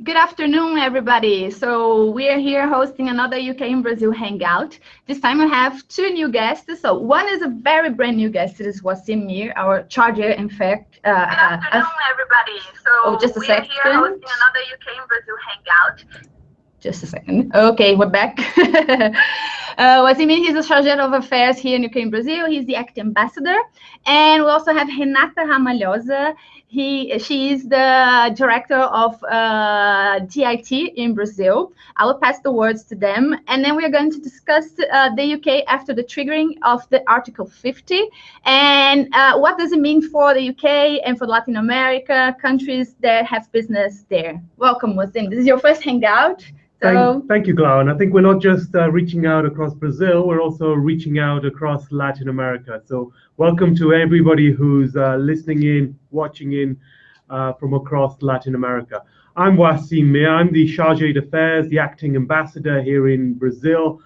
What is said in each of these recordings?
Good afternoon, everybody. So we are here hosting another UK in Brazil hangout. This time we have two new guests. So one is a very brand new guest. It is Wasim Mir, our Chargé, in fact. Good afternoon, everybody. So just a we second. are here hosting another UK in Brazil hangout. Just a second. Okay, we're back. Wasim Mir, he's the Chargé of Affairs here in UK in Brazil. He's the acting ambassador. And we also have Renata Ramalhosa. She is the director of DIT in Brazil. I will pass the words to them. And then we are going to discuss the UK after the triggering of the Article 50. And what does it mean for the UK and for Latin America, countries that have business there. Welcome, Wasim. This is your first hangout. Thank you, Glau. And I think we're not just reaching out across Brazil, we're also reaching out across Latin America. So welcome to everybody who's listening in, watching in from across Latin America. I'm Wasim Mir. I'm the Chargé d'Affaires, the acting ambassador here in Brazil.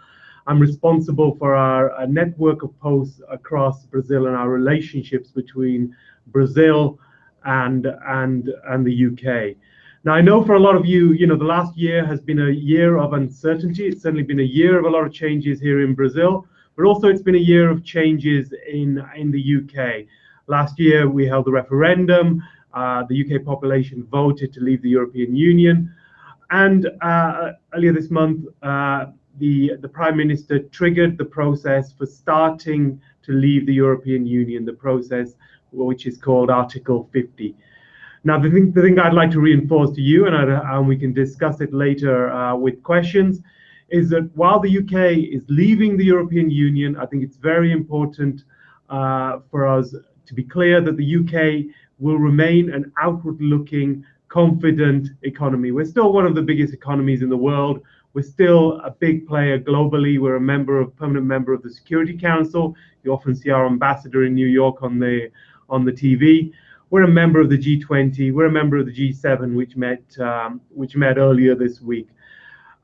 I'm responsible for our network of posts across Brazil and our relationships between Brazil and the UK. Now, I know for a lot of you, the last year has been a year of uncertainty. It's certainly been a year of a lot of changes here in Brazil, but also it's been a year of changes in the UK. Last year, we held the referendum. The UK population voted to leave the European Union. And earlier this month, the Prime Minister triggered the process for starting to leave the European Union, the process which is called Article 50. Now, the thing I'd like to reinforce to you, and we can discuss it later with questions, is that while the UK is leaving the European Union, I think it's very important for us to be clear that the UK will remain an outward-looking, confident economy. We're still one of the biggest economies in the world. We're still a big player globally. We're a permanent member of the Security Council. You often see our ambassador in New York on the TV. We're a member of the G20. We're a member of the G7, which met earlier this week.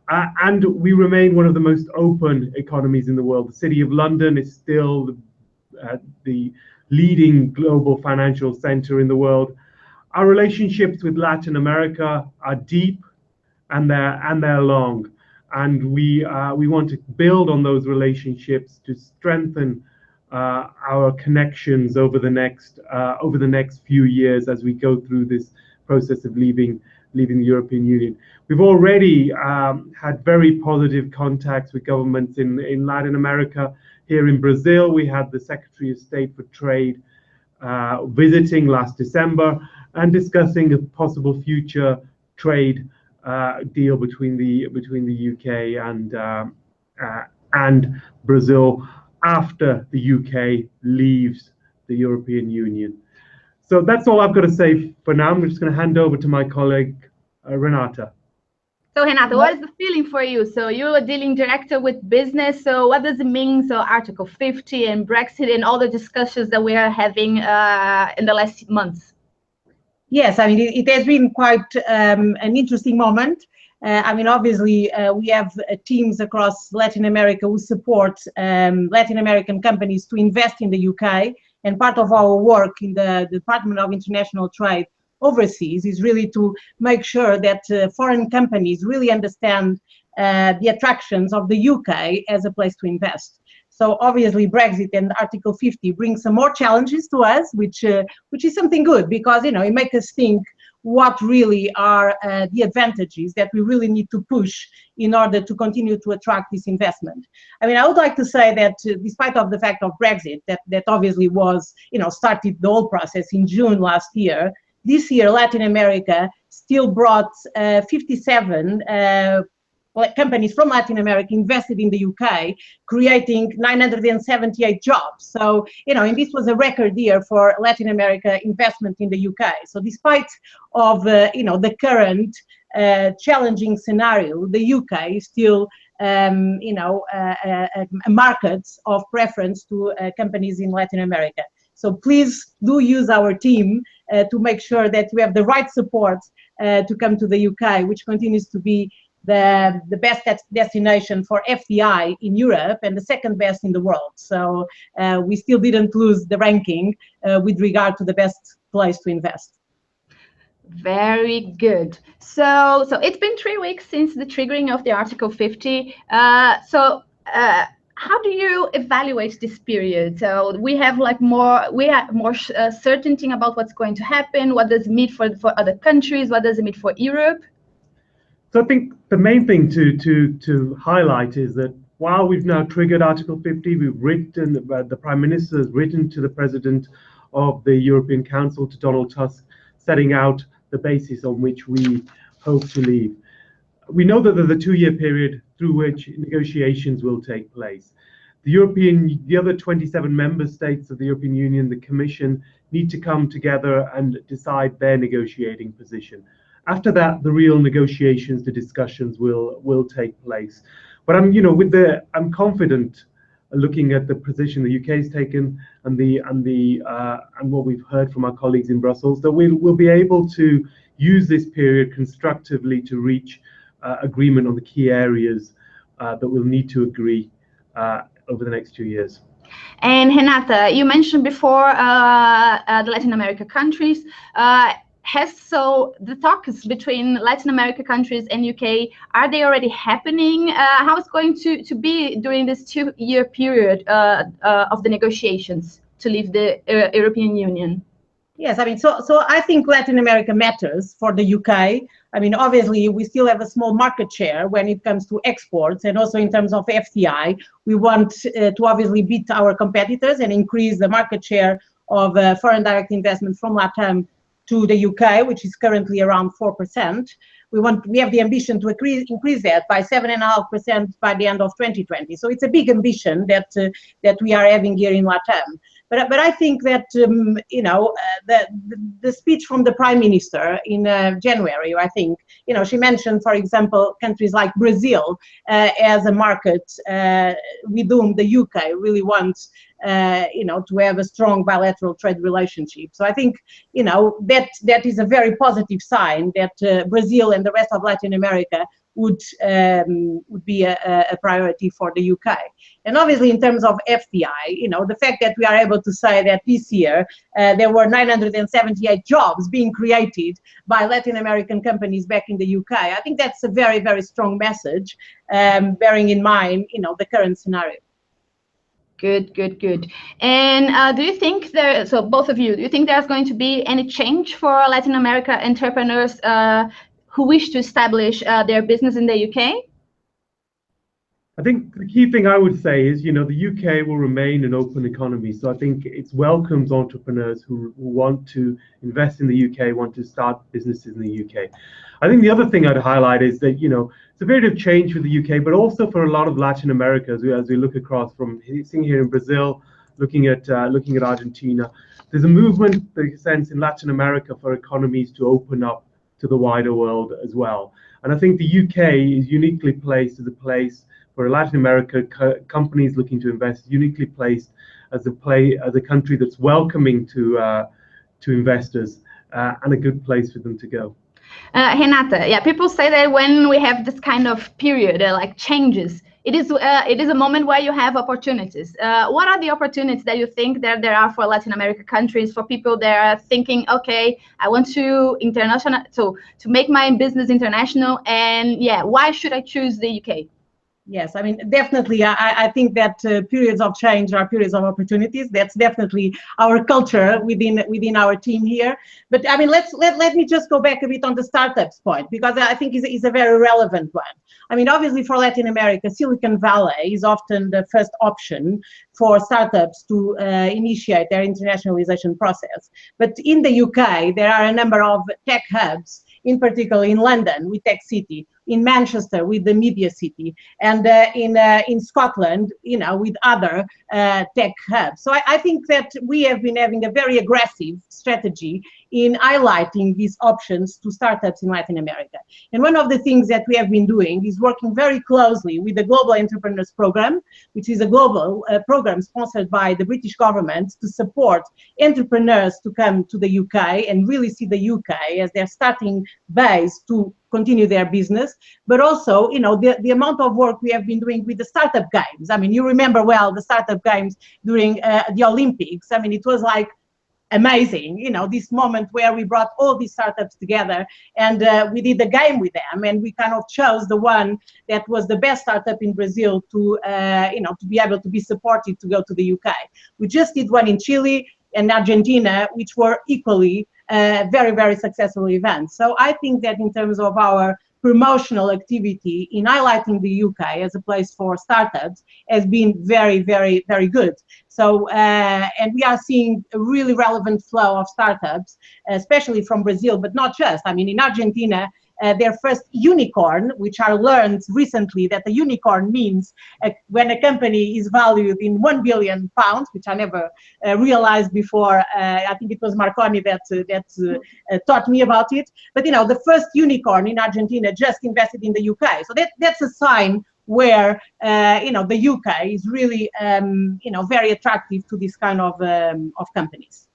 And we remain one of the most open economies in the world. The City of London is still the leading global financial center in the world. Our relationships with Latin America are deep and they're long. And we want to build on those relationships to strengthen our connections over the next few years as we go through this process of leaving the European Union. We've already had very positive contacts with governments in Latin America. Here in Brazil, we had the Secretary of State for Trade visiting last December and discussing a possible future trade deal between the UK and Brazil after the UK leaves the European Union. So that's all I've got to say for now. I'm just going to hand over to my colleague, Renata. So Renata, what is the feeling for you? So you're a dealing director with business. So what does it mean? So Article 50 and Brexit and all the discussions that we are having in the last months. Yes, I mean, it has been quite an interesting moment. Obviously, we have teams across Latin America who support Latin American companies to invest in the UK. And part of our work in the Department of International Trade overseas is really to make sure that foreign companies really understand the attractions of the UK as a place to invest. So obviously Brexit and Article 50 bring some more challenges to us, which is something good because, it makes us think what really are the advantages that we really need to push in order to continue to attract this investment. I would like to say that despite of the fact of Brexit, that obviously was, started the whole process in June last year, this year Latin America still brought 57 companies from Latin America invested in the UK, creating 978 jobs. So, and this was a record year for Latin America investment in the UK. So despite of, the current challenging scenario, the UK is still, a market of preference to companies in Latin America. So please do use our team to make sure that we have the right support to come to the UK, which continues to be the best destination for FDI in Europe and the second best in the world. So we still didn't lose the ranking with regard to the best place to invest. Very good. So it's been 3 weeks since the triggering of the Article 50. How do you evaluate this period? So we have more certainty about what's going to happen. What does it mean for other countries? What does it mean for Europe? So I think the main thing to highlight is that while we've now triggered Article 50, we've written, the Prime Minister has written to the President of the European Council, to Donald Tusk, setting out the basis on which we hope to leave. We know that there's a 2-year period through which negotiations will take place. The other 27 member states of the European Union, the Commission, need to come together and decide their negotiating position. After that, the real negotiations, the discussions will take place. But I'm confident, looking at the position the UK has taken and what we've heard from our colleagues in Brussels, that we'll be able to use this period constructively to reach agreement on the key areas that we'll need to agree over the next 2 years. And Renata, you mentioned before the Latin America countries. So the talks between Latin America countries and UK, are they already happening? How is it going to be during this 2-year period of the negotiations to leave the European Union? Yes, I mean, so I think Latin America matters for the UK. I mean, obviously, we still have a small market share when it comes to exports, and also in terms of FDI. We want to obviously beat our competitors and increase the market share of foreign direct investment from LATAM to the UK, which is currently around 4%. We have the ambition to increase that by 7.5% by the end of 2020. So it's a big ambition that we are having here in LATAM. But I think that the speech from the Prime Minister in January, I think, she mentioned, for example, countries like Brazil as a market with whom the UK really wants to have a strong bilateral trade relationship. So I think that is a very positive sign that Brazil and the rest of Latin America would be a priority for the UK. And obviously, in terms of FDI, the fact that we are able to say that this year there were 978 jobs being created by Latin American companies back in the UK, I think that's a very, very strong message, bearing in mind, the current scenario. Good. And do you think so both of you, do you think there's going to be any change for Latin America entrepreneurs who wish to establish their business in the UK? I think the key thing I would say is, the UK will remain an open economy. So I think it welcomes entrepreneurs who want to invest in the UK, want to start businesses in the UK. I think the other thing I'd highlight is that, it's a period of change for the UK, but also for a lot of Latin America, as we look across from sitting here in Brazil, looking at Argentina. There's a movement, in a sense, in Latin America for economies to open up to the wider world as well. And I think the UK is uniquely placed as a place for Latin America companies looking to invest, uniquely placed as a country that's welcoming to investors and a good place for them to go. Renata, people say that when we have this kind of period, like changes, it is a moment where you have opportunities. What are the opportunities that you think that there are for Latin American countries, for people that are thinking, okay, I want to to make my business international, and why should I choose the UK? Yes, I mean, definitely, I think that periods of change are periods of opportunities. That's definitely our culture within our team here. But I mean, let me just go back a bit on the startups point, because I think is a very relevant one. I mean, obviously for Latin America, Silicon Valley is often the first option for startups to initiate their internationalization process. But in the UK, there are a number of tech hubs, in particular in London with Tech City, in Manchester with the Media City, and in Scotland, with other tech hubs. So I think that we have been having a very aggressive strategy in highlighting these options to startups in Latin America. And one of the things that we have been doing is working very closely with the Global Entrepreneurs Program, which is a global program sponsored by the British government to support entrepreneurs to come to the UK and really see the UK as their starting base to continue their business, but also, the amount of work we have been doing with the startup games. I mean, you remember well the startup games during the Olympics. I mean, it was like amazing, you know, this moment where we brought all these startups together and we did a game with them, and we kind of chose the one that was the best startup in Brazil to, you know, to be able to be supported to go to the UK. We just did one in Chile and Argentina, which were equally very, very successful events. So I think that in terms of our promotional activity in highlighting the UK as a place for startups has been very, very, very good. So, and we are seeing a really relevant flow of startups, especially from Brazil, but not just. I mean, in Argentina, their first unicorn, which I learned recently that a unicorn means when a company is valued in £1 billion, which I never realized before. I think it was Marconi that taught me about it. But you know, the first unicorn in Argentina just invested in the UK. So that's a sign where you know, the UK is really you know, very attractive to this kind of companies.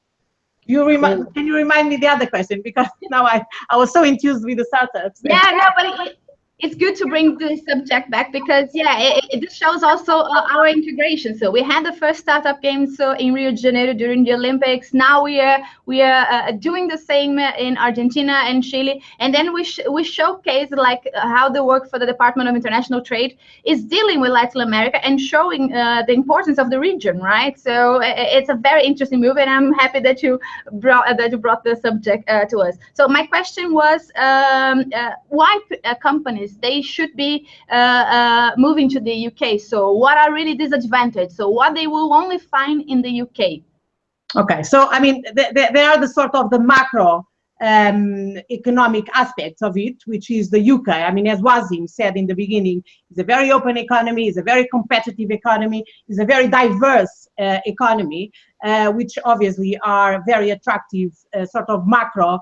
Can you remind me the other question, because now I was so enthused with the startups. Yeah, no, but it's good to bring the subject back, because it shows also our integration. So we had the first startup games in Rio de Janeiro during the Olympics. Now we are doing the same in Argentina and Chile, and then we showcase like how the work for the Department of International Trade is dealing with Latin America and showing the importance of the region, right? So it's a very interesting move, and I'm happy that you brought the subject to us. So my question was, why companies they should be moving to the UK? So what are really disadvantaged? So what they will only find in the UK? Okay, so I mean, there are the sort of the macro economic aspects of it, which is the UK. I mean, as Wasim said in the beginning, it's a very open economy, it's a very competitive economy, it's a very diverse economy, which obviously are very attractive sort of macro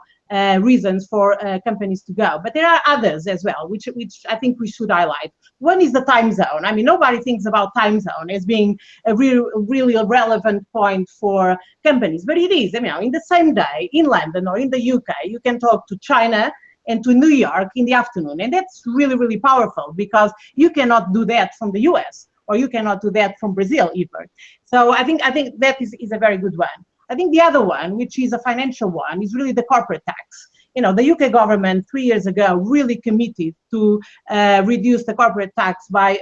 reasons for companies to go. But there are others as well, which I think we should highlight. One is the time zone. I mean, nobody thinks about time zone as being a really relevant point for companies, but it is. I mean, in the same day, in London or in the UK, you can talk to China and to New York in the afternoon. And that's really, really powerful, because you cannot do that from the US, or you cannot do that from Brazil either. So I think that is a very good one. I think the other one, which is a financial one, is really the corporate tax. You know, the UK government 3 years ago really committed to reduce the corporate tax by,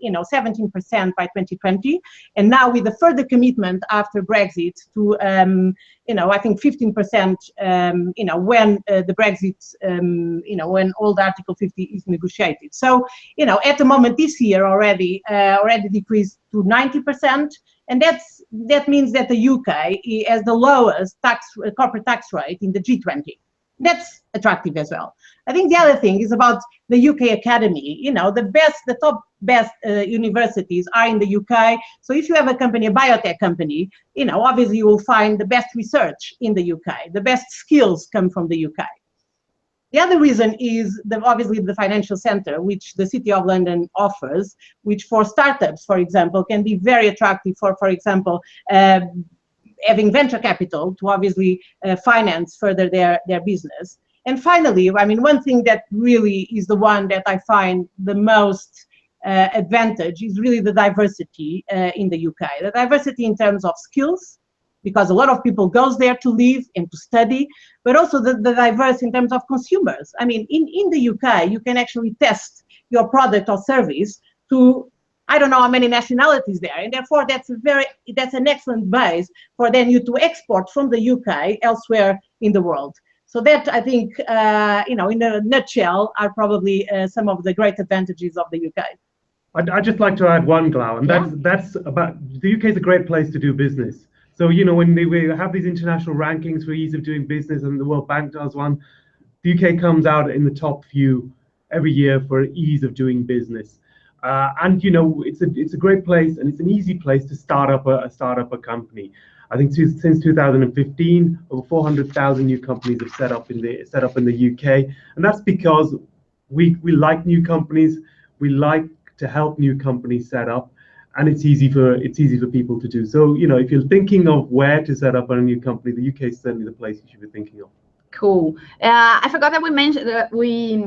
you know, 17% by 2020. And now with a further commitment after Brexit to, you know, I think 15%, you know, when the Brexit, you know, when all the Article 50 is negotiated. So, you know, at the moment this year already decreased to 90%. And that means that the UK has the lowest corporate tax rate in the G20. That's attractive as well. I think the other thing is about the UK Academy. You know, the top best universities are in the UK. So if you have a company, a biotech company, you know, obviously you will find the best research in the UK. The best skills come from the UK. The other reason is obviously the financial center, which the City of London offers, which for startups, for example, can be very attractive for example, having venture capital to obviously finance further their business. And finally, I mean, one thing that really is the one that I find the most advantage is really the diversity in the UK. The diversity in terms of skills, because a lot of people goes there to live and to study, but also the diverse in terms of consumers. I mean, in the UK, you can actually test your product or service to, I don't know how many nationalities there, and therefore that's an excellent base for then you to export from the UK elsewhere in the world. So that, I think, you know, in a nutshell, are probably some of the great advantages of the UK. I'd just like to add one, Glau, and that's about, the UK is a great place to do business. So, you know, when we have these international rankings for ease of doing business, and the World Bank does one, the UK comes out in the top few every year for ease of doing business. And, you know, it's a great place, and it's an easy place to start up a company. I think since 2015, over 400,000 new companies have set up in the UK, and that's because we like new companies. We like to help new companies set up, and it's easy for people to do. So, you know, if you're thinking of where to set up a new company, the UK is certainly the place you should be thinking of. Cool. I forgot that we mentioned we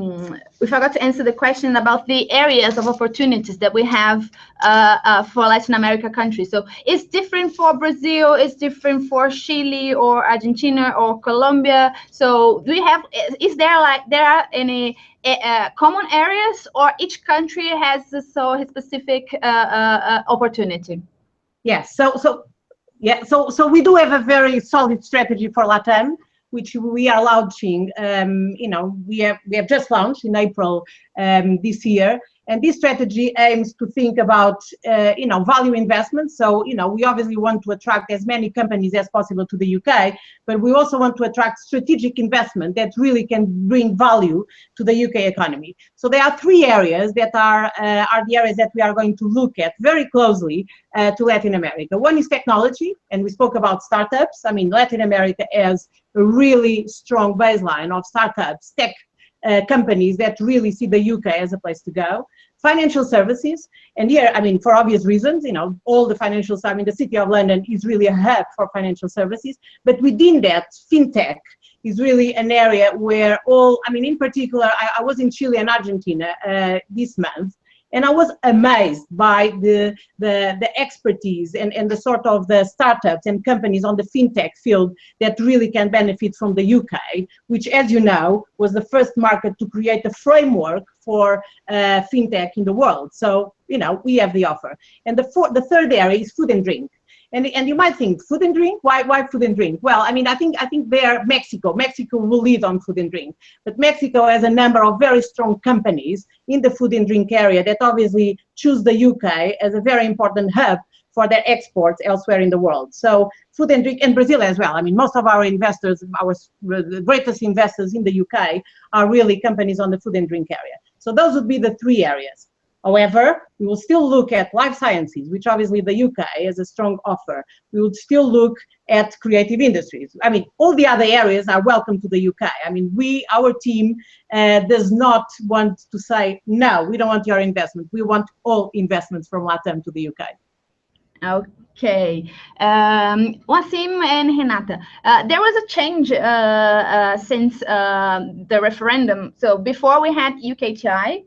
forgot to answer the question about the areas of opportunities that we have for Latin America countries. So it's different for Brazil, it's different for Chile or Argentina or Colombia. So do we have? Is there are any common areas, or each country has his specific opportunity? Yes. So we do have a very solid strategy for LATAM, which we are launching. We have just launched in April this year, and this strategy aims to think about value investments. So we obviously want to attract as many companies as possible to the UK, but we also want to attract strategic investment that really can bring value to the UK economy. So there are three areas that are the areas that we are going to look at very closely to Latin America. One is technology, and we spoke about startups. I mean, Latin America has a really strong baseline of startups, tech companies that really see the UK as a place to go. Financial services, and here, I mean, for obvious reasons, all the financial, I mean, the City of London is really a hub for financial services, but within that, fintech is really an area where in particular, I was in Chile and Argentina this month, and I was amazed by the expertise and the sort of the startups and companies on the fintech field that really can benefit from the UK, which, as you know, was the first market to create a framework for fintech in the world. So, we have the offer. And the third area is food and drink. And you might think, food and drink? Why food and drink? Well, I mean, I think there Mexico will lead on food and drink. But Mexico has a number of very strong companies in the food and drink area that obviously choose the UK as a very important hub for their exports elsewhere in the world. So food and drink, and Brazil as well. I mean, most of our investors, the greatest investors in the UK are really companies on the food and drink area. So those would be the three areas. However, we will still look at life sciences, which obviously the UK has a strong offer. We would still look at creative industries. I mean, all the other areas are welcome to the UK. I mean, our team does not want to say, no, we don't want your investment. We want all investments from LATAM to the UK. Okay. Wasim and Renata, there was a change since the referendum. So before we had UKTI,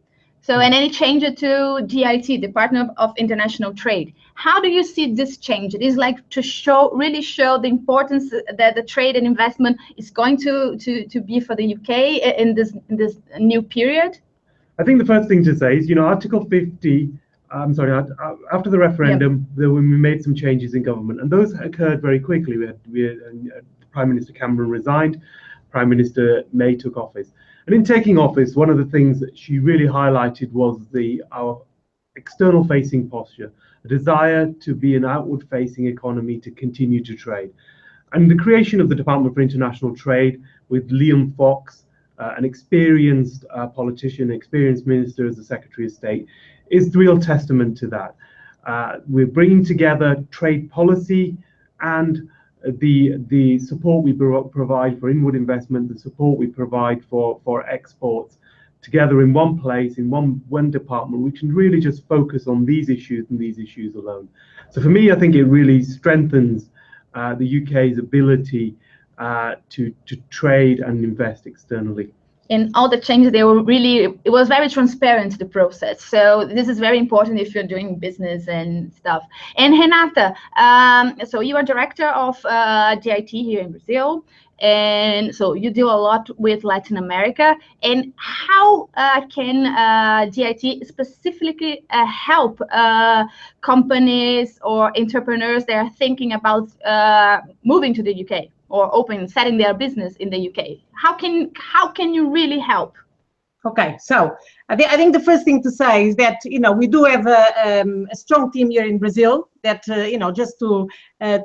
and then it changed to DIT, Department of International Trade. How do you see this change? It is like to really show the importance that the trade and investment is going to be for the UK in this new period. I think the first thing to say is, Article 50. After the referendum, we made some changes in government, and those occurred very quickly. Prime Minister Cameron resigned, Prime Minister May took office. And in taking office, one of the things that she really highlighted was our external-facing posture, a desire to be an outward-facing economy to continue to trade. And the creation of the Department for International Trade with Liam Fox, an experienced politician, experienced minister as the Secretary of State, is the real testament to that. We're bringing together trade policy and the support we provide for inward investment, the support we provide for exports together in one place, in one department. We can really just focus on these issues and these issues alone. So for me, I think it really strengthens the UK's ability to trade and invest externally. In all the changes, it was very transparent, the process. So this is very important if you're doing business and stuff. And Renata, so you are director of DIT here in Brazil. And so you deal a lot with Latin America. And how can DIT specifically help companies or entrepreneurs that are thinking about moving to the UK? Or setting their business in the UK? How can you really help? Okay, so I think the first thing to say is that we do have a strong team here in Brazil that just to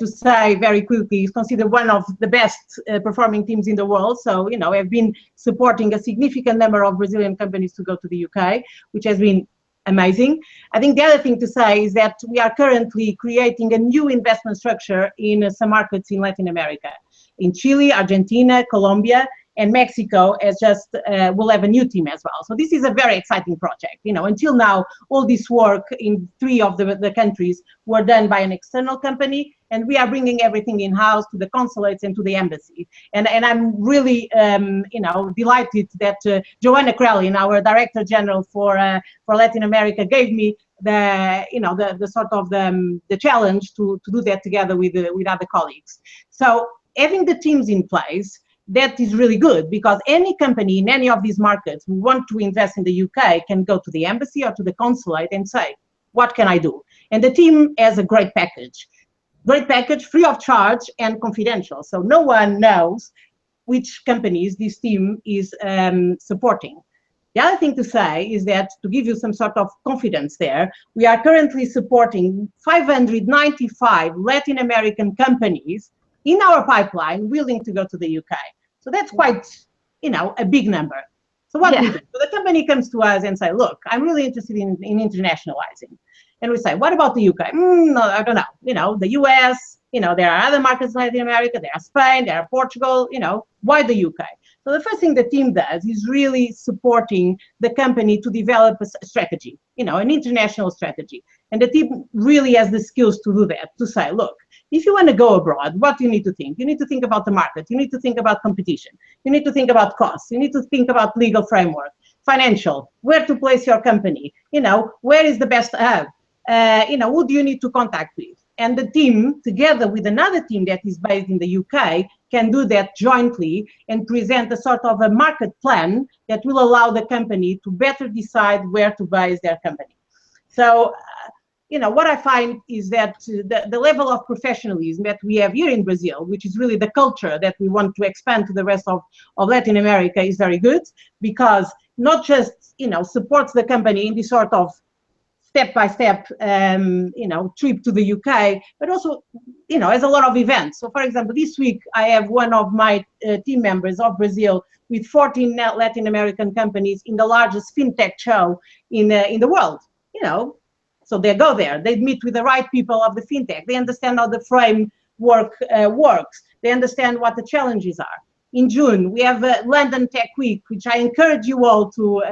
say very quickly is considered one of the best performing teams in the world. So have been supporting a significant number of Brazilian companies to go to the UK, which has been amazing. I think the other thing to say is that we are currently creating a new investment structure in some markets in Latin America, in Chile, Argentina, Colombia, and Mexico has just will have a new team as well. So this is a very exciting project. You know, until now, all this work in 3 of the countries were done by an external company, and we are bringing everything in-house to the consulates and to the embassy. And I'm really, you know, delighted that Joanna Krellin, our Director General for Latin America, gave me the, you know, the sort of the challenge to do that together with other colleagues. So having the teams in place, that is really good, because any company in any of these markets who want to invest in the UK can go to the embassy or to the consulate and say, what can I do? And the team has a great package, free of charge and confidential. So no one knows which companies this team is supporting. The other thing to say is that, to give you some sort of confidence there, we are currently supporting 595 Latin American companies in our pipeline willing to go to the UK. So that's quite, you know, a big number. So what we do? So the company comes to us and say, look, I'm really interested in internationalizing. And we say, what about the UK? No, I don't know. You know, the US, you know, there are other markets in Latin America, there are Spain, there are Portugal, you know, why the UK? So the first thing the team does is really supporting the company to develop a strategy, you know, an international strategy. And the team really has the skills to do that, to say, look, if you want to go abroad, what do you need to think? You need to think about the market. You need to think about competition. You need to think about costs. You need to think about legal framework, financial, where to place your company, you know, where is the best hub, you know, who do you need to contact with? And the team, together with another team that is based in the UK, can do that jointly and present a sort of a market plan that will allow the company to better decide where to base their company. So, you know, what I find is that the level of professionalism that we have here in Brazil, which is really the culture that we want to expand to the rest of Latin America, is very good, because not just, you know, supports the company in this sort of step-by-step, you know, trip to the UK, but also, you know, has a lot of events. So, for example, this week I have one of my team members of Brazil with 14 Latin American companies in the largest fintech show in the world, you know. So they go there, they meet with the right people of the fintech, they understand how the framework works, they understand what the challenges are. In June, we have London Tech Week, which I encourage you all to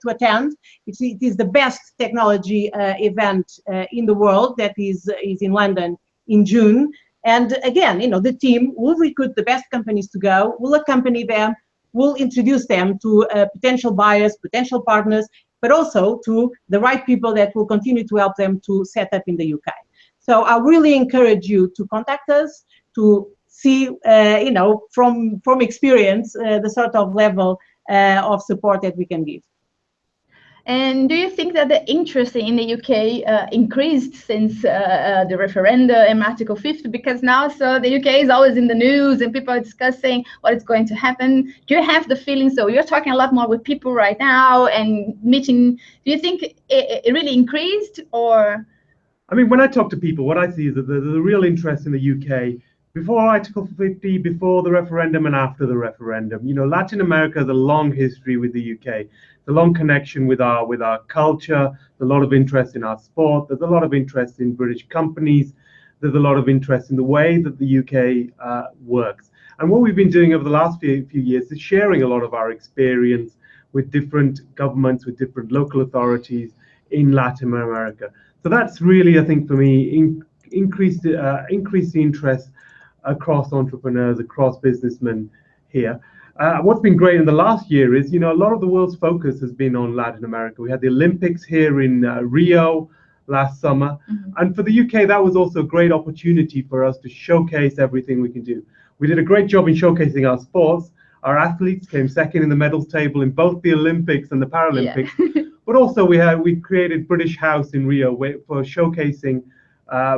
attend. It is the best technology event in the world that is in London in June. And again, you know, the team will recruit the best companies to go, will accompany them, will introduce them to potential buyers, potential partners, but also to the right people that will continue to help them to set up in the UK. So I really encourage you to contact us, to see, you know, from experience, the sort of level of support that we can give. And do you think that the interest in the UK increased since the referendum and Article 50? Because now, so the UK is always in the news and people are discussing what is going to happen. Do you have the feeling, so you're talking a lot more with people right now and meeting, do you think it really increased, or? I mean, when I talk to people, what I see is that there's a real interest in the UK before Article 50, before the referendum and after the referendum. You know, Latin America has a long history with the UK, a long connection with our culture, a lot of interest in our sport, there's a lot of interest in British companies, there's a lot of interest in the way that the UK works. And what we've been doing over the last few years is sharing a lot of our experience with different governments, with different local authorities in Latin America. So that's really, I think, for me, increased the interest across entrepreneurs, across businessmen here. What's been great in the last year is, you know, a lot of the world's focus has been on Latin America. We had the Olympics here in Rio last summer. Mm-hmm. And for the UK, that was also a great opportunity for us to showcase everything we can do. We did a great job in showcasing our sports. Our athletes came second in the medals table in both the Olympics and the Paralympics. Yeah. But also we created British House in Rio for showcasing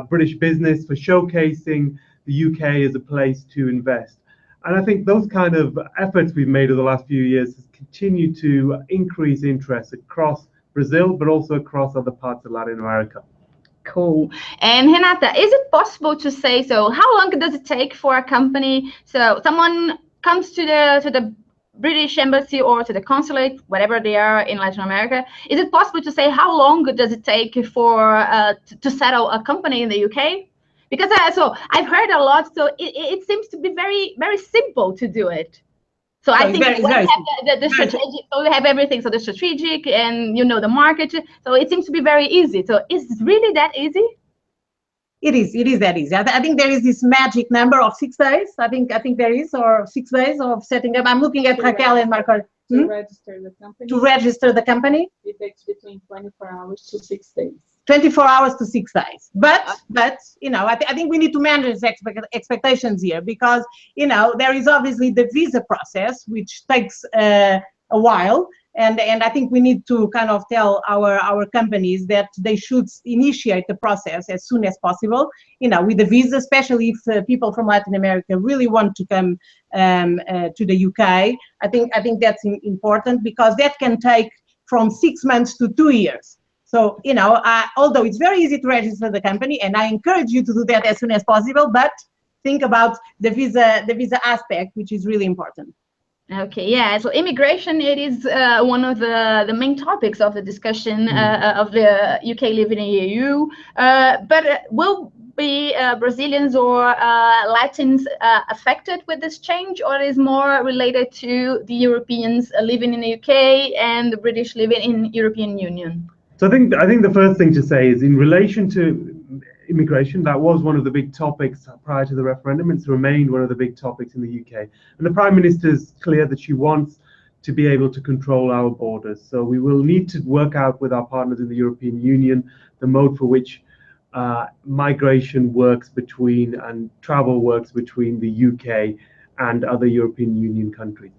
British business, for showcasing the UK as a place to invest. And I think those kind of efforts we've made over the last few years has continued to increase interest across Brazil, but also across other parts of Latin America. Cool. And Renata, is it possible to say, so how long does it take for a company, so someone comes to the British embassy or to the consulate, whatever they are in Latin America, is it possible to say how long does it take for to settle a company in the UK? Because so I've heard a lot, so it seems to be very, very simple to do it. So I think it's we very have the strategic, so we have everything. So the strategic and the market. So it seems to be very easy. So is it really that easy? It is that easy. I think there is this magic number of 6 days. I think there is, or 6 days of setting up. I'm looking at Raquel and Marco. To register the company. To register the company. It takes between 24 hours to 6 days. 24 hours to 6 days. But I think we need to manage expectations here, because there is obviously the visa process, which takes a while. And I think we need to kind of tell our companies that they should initiate the process as soon as possible, with the visa, especially if people from Latin America really want to come to the UK. I think that's important, because that can take from 6 months to 2 years. So, although it's very easy to register the company, and I encourage you to do that as soon as possible, but think about the visa aspect, which is really important. Okay, yeah. So immigration, it is one of the main topics of the discussion of the UK living in the EU. But will be Brazilians or Latins affected with this change, or is more related to the Europeans living in the UK and the British living in European Union? So I think the first thing to say is, in relation to immigration, that was one of the big topics prior to the referendum. It's remained one of the big topics in the UK. And the Prime Minister is clear that she wants to be able to control our borders. So we will need to work out with our partners in the European Union the mode for which migration works between, and travel works between, the UK and other European Union countries.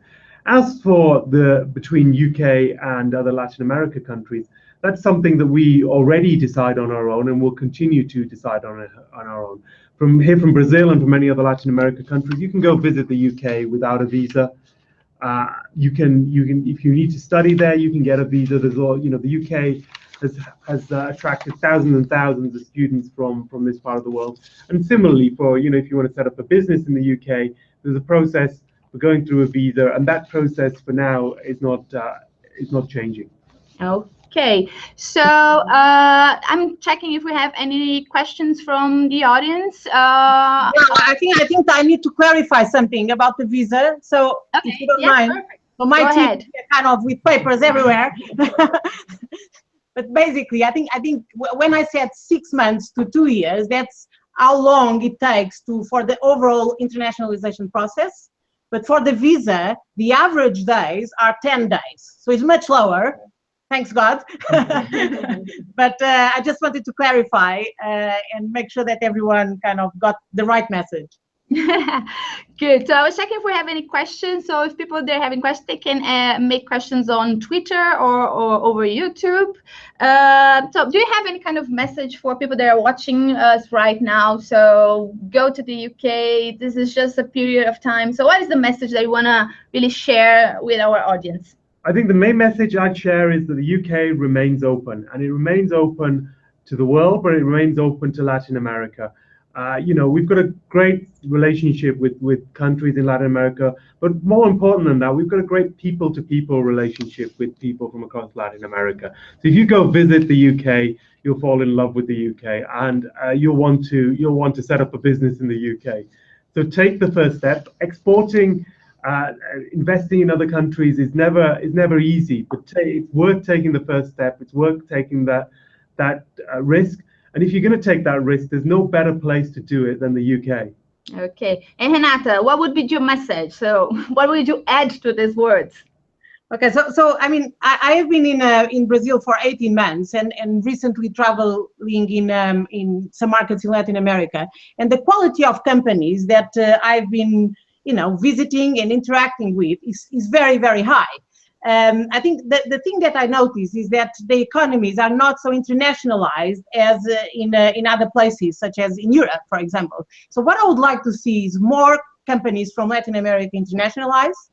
As for between UK and other Latin America countries, that's something that we already decide on our own, and will continue to decide on our own. From Brazil and from many other Latin America countries, you can go visit the UK without a visa. You can if you need to study there, you can get a visa. There's all, the UK has attracted thousands and thousands of students from this part of the world. And similarly, for if you want to set up a business in the UK, there's a process for going through a visa, and that process for now is not changing. Okay, so I'm checking if we have any questions from the audience. Well, I think I need to clarify something about the visa. So if you don't mind, perfect. so my Go team ahead. is kind of with papers everywhere. But basically, I think when I said 6 months to 2 years, that's how long it takes for the overall internationalization process. But for the visa, the average days are 10 days, so it's much lower. Thanks God. But I just wanted to clarify and make sure that everyone kind of got the right message. Good. So I was checking if we have any questions. So if people there having questions, they can make questions on Twitter or over YouTube. So do you have any kind of message for people that are watching us right now? So go to the UK. This is just a period of time. So what is the message that you want to really share with our audience? I think the main message I'd share is that the UK remains open, and it remains open to the world, but it remains open to Latin America. We've got a great relationship with countries in Latin America, but more important than that, we've got a great people-to-people relationship with people from across Latin America. So if you go visit the UK, you'll fall in love with the UK, and you'll want to set up a business in the UK. So take the first step. Exporting, investing in other countries is never easy, but it's worth taking the first step. It's worth taking that risk. And if you're going to take that risk, there's no better place to do it than the UK. Okay. And Renata, what would be your message? So what would you add to these words? Okay, so I mean, I have been in Brazil for 18 months and recently traveling in some markets in Latin America. And the quality of companies that I've been visiting and interacting with is very, very high. I think the thing that I notice is that the economies are not so internationalized as in other places, such as in Europe, for example. So what I would like to see is more companies from Latin America internationalized.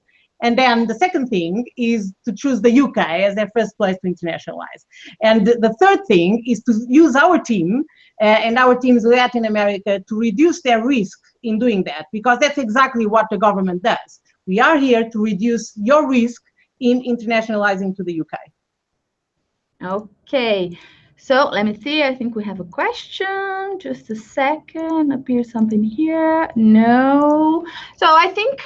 And then the second thing is to choose the UK as their first place to internationalize. And the third thing is to use our team and our teams in Latin America to reduce their risk in doing that, because that's exactly what the government does. We are here to reduce your risk in internationalizing to the UK. Okay. So let me see. I think we have a question. Just a second. Appears something here. No. So I think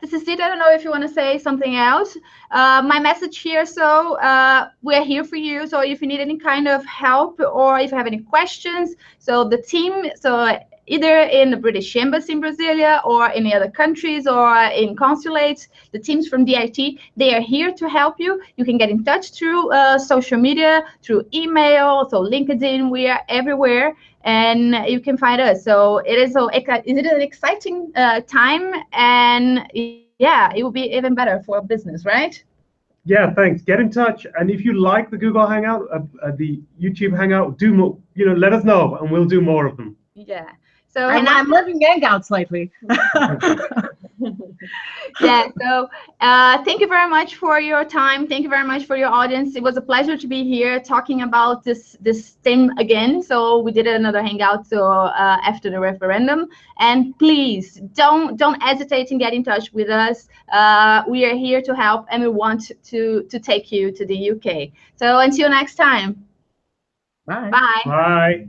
this is it. I don't know if you want to say something else. My message here. So we're here for you. So if you need any kind of help or if you have any questions, so the team. So either in the British Embassy in Brasilia or any other countries or in consulates, the teams from DIT, they are here to help you. You can get in touch through social media, through email, so LinkedIn, we are everywhere, and you can find us. So it is an exciting time, and yeah, it will be even better for business, right? Yeah, thanks. Get in touch, and if you like the Google Hangout, the YouTube Hangout, do more. Let us know, and we'll do more of them. Yeah. So I'm loving Hangouts lately. Yeah, so thank you very much for your time. Thank you very much for your audience. It was a pleasure to be here talking about this theme again. So we did another hangout after the referendum. And please don't hesitate in getting in touch with us. We are here to help, and we want to take you to the UK. So until next time. Bye. Bye. Bye.